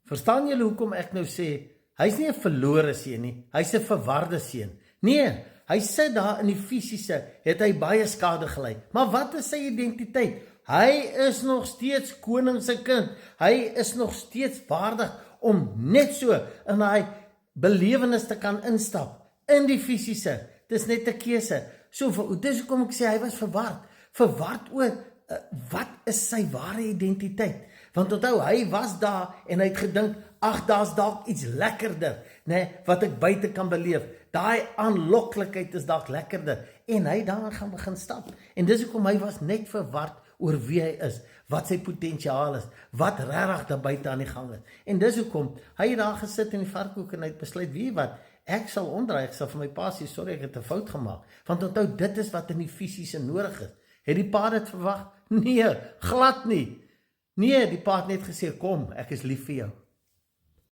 Verstaan julle hoekom ek nou sê, hy's nie 'n verlore seun nie, hy's 'n verwarde seun. Nee, hy sit daar in die fisiese, het hy baie skade gely. Maar wat is sy identiteit? Hy is nog steeds koning se kind. Hy is nog steeds waardig om net so in daai belewenis te kan instap, in die fisiese. Dis net 'n keuse. So, dis hoekom ek sê, hy was verward oor, wat is sy ware identiteit? Want onthou, hy was daar en hy het gedink, ag, daar's dalk iets lekkerder, wat ek buite kan beleef. Daai aanloklikheid is dalk lekkerder. En hy daarin gaan begin stap. En dis hoekom hy was net verward oor wie hy is, wat sy potensiaal is, wat regtig daar buite aan die gang is. En dis hoekom hy daar gesit in die varkhoek en hy het besluit, weet wat, ek sal omdraai, ek sal vir my pa sê, sorry, ek het 'n fout gemaak. Want onthou, dit is wat in die fisiese nodig is. Het die pa dit verwag? Nee, glad nie. Nee, die pa het net gesê, kom, ek is lief vir jou.